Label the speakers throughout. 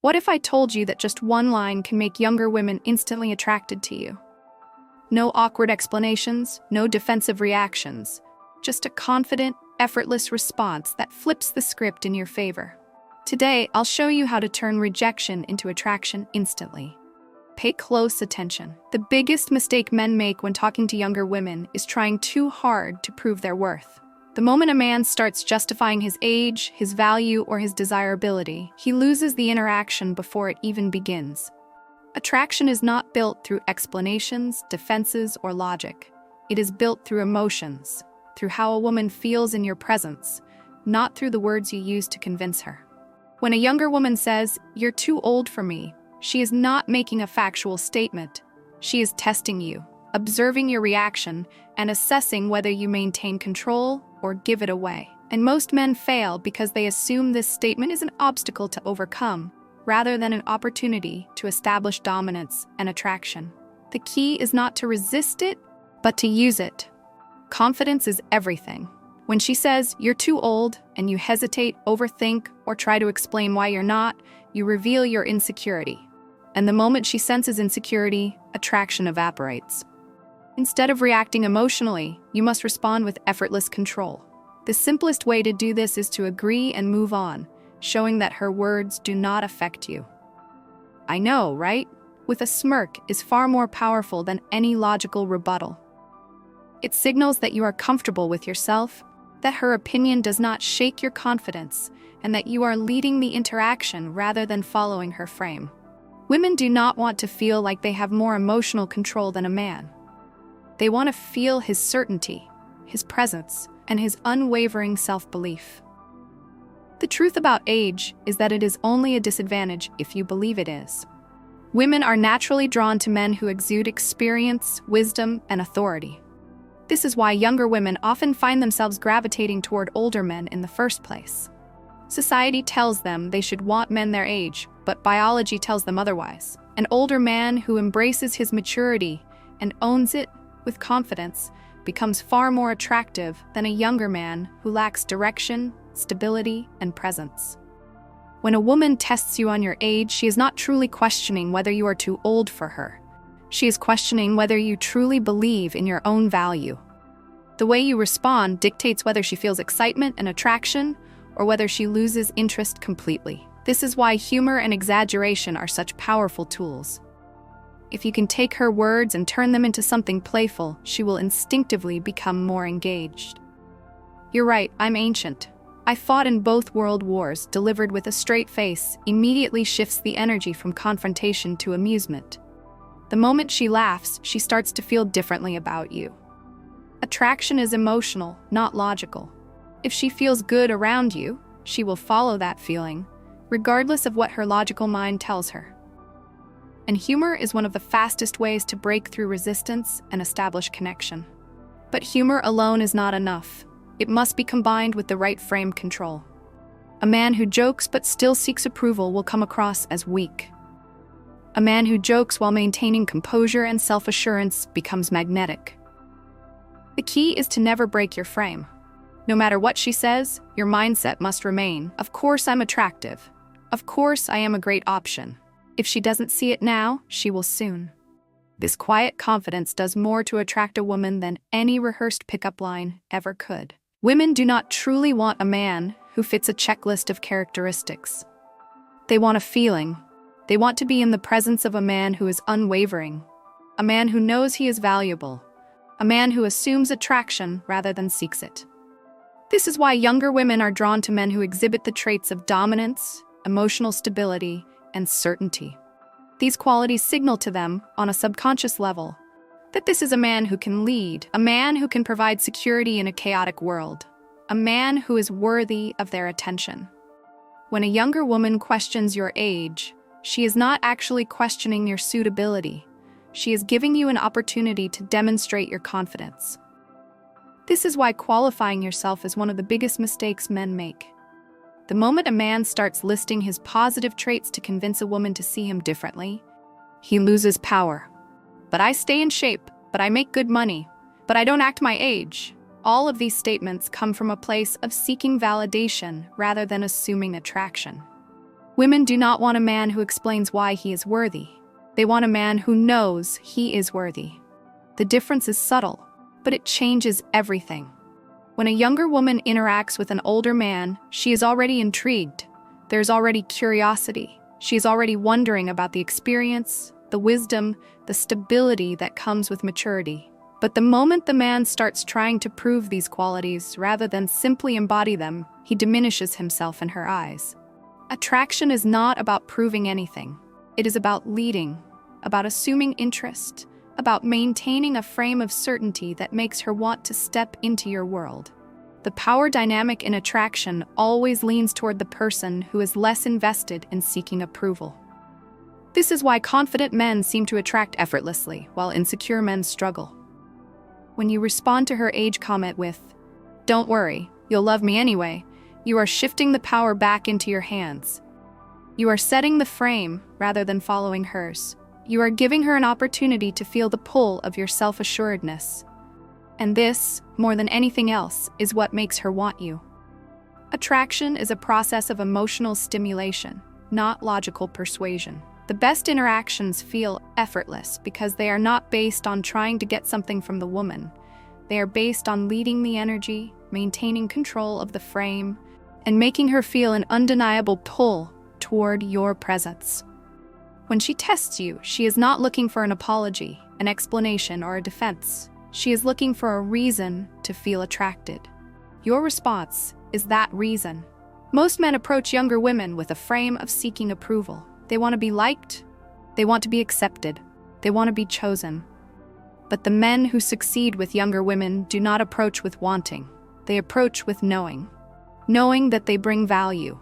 Speaker 1: What if I told you that just one line can make younger women instantly attracted to you? No awkward explanations, no defensive reactions, just a confident, effortless response that flips the script in your favor. Today, I'll show you how to turn rejection into attraction instantly. Pay close attention. The biggest mistake men make when talking to younger women is trying too hard to prove their worth. The moment a man starts justifying his age, his value, or his desirability, he loses the interaction before it even begins. Attraction is not built through explanations, defenses, or logic. It is built through emotions, through how a woman feels in your presence, not through the words you use to convince her. When a younger woman says, "You're too old for me," she is not making a factual statement. She is testing you, observing your reaction, and assessing whether you maintain control or give it away. And most men fail because they assume this statement is an obstacle to overcome, rather than an opportunity to establish dominance and attraction. The key is not to resist it, but to use it. Confidence is everything. When she says, "You're too old," and you hesitate, overthink, or try to explain why you're not, you reveal your insecurity. And the moment she senses insecurity, attraction evaporates. Instead of reacting emotionally, you must respond with effortless control. The simplest way to do this is to agree and move on, showing that her words do not affect you. "I know, right?" with a smirk is far more powerful than any logical rebuttal. It signals that you are comfortable with yourself, that her opinion does not shake your confidence, and that you are leading the interaction rather than following her frame. Women do not want to feel like they have more emotional control than a man. They want to feel his certainty, his presence, and his unwavering self-belief. The truth about age is that it is only a disadvantage if you believe it is. Women are naturally drawn to men who exude experience, wisdom, and authority. This is why younger women often find themselves gravitating toward older men in the first place. Society tells them they should want men their age, but biology tells them otherwise. An older man who embraces his maturity and owns it with confidence becomes far more attractive than a younger man who lacks direction, stability, and presence. When a woman tests you on your age, she is not truly questioning whether you are too old for her. She is questioning whether you truly believe in your own value. The way you respond dictates whether she feels excitement and attraction or whether she loses interest completely. This is why humor and exaggeration are such powerful tools. If you can take her words and turn them into something playful, she will instinctively become more engaged. "You're right, I'm ancient. I fought in both world wars," delivered with a straight face, immediately shifts the energy from confrontation to amusement. The moment she laughs, she starts to feel differently about you. Attraction is emotional, not logical. If she feels good around you, she will follow that feeling, regardless of what her logical mind tells her. And humor is one of the fastest ways to break through resistance and establish connection. But humor alone is not enough. It must be combined with the right frame control. A man who jokes but still seeks approval will come across as weak. A man who jokes while maintaining composure and self-assurance becomes magnetic. The key is to never break your frame. No matter what she says, your mindset must remain, "Of course I'm attractive. Of course I am a great option. If she doesn't see it now, she will soon." This quiet confidence does more to attract a woman than any rehearsed pickup line ever could. Women do not truly want a man who fits a checklist of characteristics. They want a feeling. They want to be in the presence of a man who is unwavering, a man who knows he is valuable, a man who assumes attraction rather than seeks it. This is why younger women are drawn to men who exhibit the traits of dominance, emotional stability, and certainty. These qualities signal to them, on a subconscious level, that this is a man who can lead, a man who can provide security in a chaotic world, a man who is worthy of their attention. When a younger woman questions your age, she is not actually questioning your suitability. She is giving you an opportunity to demonstrate your confidence. This is why qualifying yourself is one of the biggest mistakes men make. The moment a man starts listing his positive traits to convince a woman to see him differently, he loses power. "But I stay in shape, but I make good money, but I don't act my age." All of these statements come from a place of seeking validation rather than assuming attraction. Women do not want a man who explains why he is worthy. They want a man who knows he is worthy. The difference is subtle, but it changes everything. When a younger woman interacts with an older man, she is already intrigued. There's already curiosity. She is already wondering about the experience, the wisdom, the stability that comes with maturity. But the moment the man starts trying to prove these qualities rather than simply embody them, he diminishes himself in her eyes. Attraction is not about proving anything. It is about leading, about assuming interest, about maintaining a frame of certainty that makes her want to step into your world. The power dynamic in attraction always leans toward the person who is less invested in seeking approval. This is why confident men seem to attract effortlessly, while insecure men struggle. When you respond to her age comment with, "Don't worry, you'll love me anyway," you are shifting the power back into your hands. You are setting the frame rather than following hers. You are giving her an opportunity to feel the pull of your self-assuredness. And this, more than anything else, is what makes her want you. Attraction is a process of emotional stimulation, not logical persuasion. The best interactions feel effortless because they are not based on trying to get something from the woman. They are based on leading the energy, maintaining control of the frame, and making her feel an undeniable pull toward your presence. When she tests you, she is not looking for an apology, an explanation, or a defense. She is looking for a reason to feel attracted. Your response is that reason. Most men approach younger women with a frame of seeking approval. They want to be liked. They want to be accepted. They want to be chosen. But the men who succeed with younger women do not approach with wanting. They approach with knowing. Knowing that they bring value.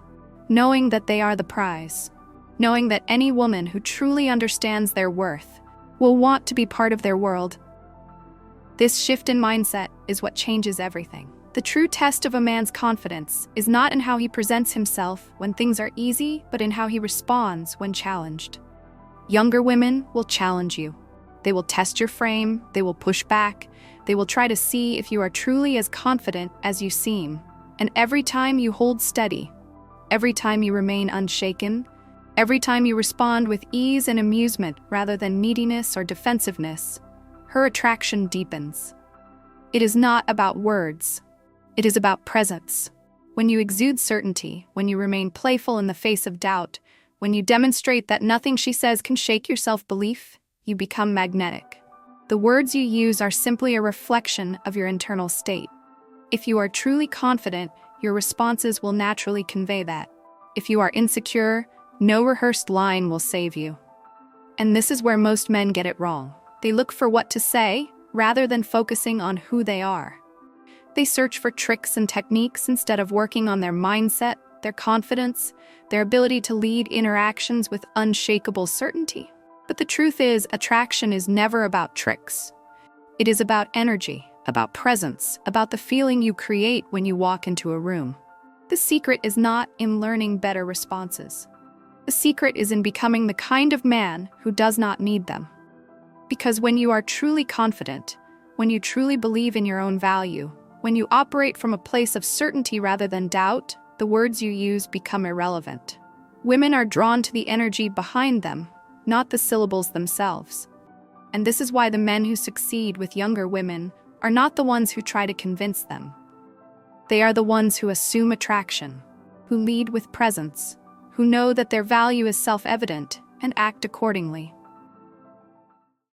Speaker 1: Knowing that they are the prize. Knowing that any woman who truly understands their worth will want to be part of their world. This shift in mindset is what changes everything. The true test of a man's confidence is not in how he presents himself when things are easy, but in how he responds when challenged. Younger women will challenge you. They will test your frame, they will push back, they will try to see if you are truly as confident as you seem. And every time you hold steady, every time you remain unshaken, every time you respond with ease and amusement rather than neediness or defensiveness, her attraction deepens. It is not about words. It is about presence. When you exude certainty, when you remain playful in the face of doubt, when you demonstrate that nothing she says can shake your self-belief, you become magnetic. The words you use are simply a reflection of your internal state. If you are truly confident, your responses will naturally convey that. If you are insecure, no rehearsed line will save you. And this is where most men get it wrong. They look for what to say rather than focusing on who they are. They search for tricks and techniques instead of working on their mindset, their confidence, their ability to lead interactions with unshakable certainty. But the truth is, attraction is never about tricks. It is about energy, about presence, about the feeling you create when you walk into a room. The secret is not in learning better responses. The secret is in becoming the kind of man who does not need them. Because when you are truly confident, when you truly believe in your own value, when you operate from a place of certainty rather than doubt, the words you use become irrelevant. Women are drawn to the energy behind them, not the syllables themselves. And this is why the men who succeed with younger women are not the ones who try to convince them. They are the ones who assume attraction, who lead with presence, who know that their value is self-evident and act accordingly.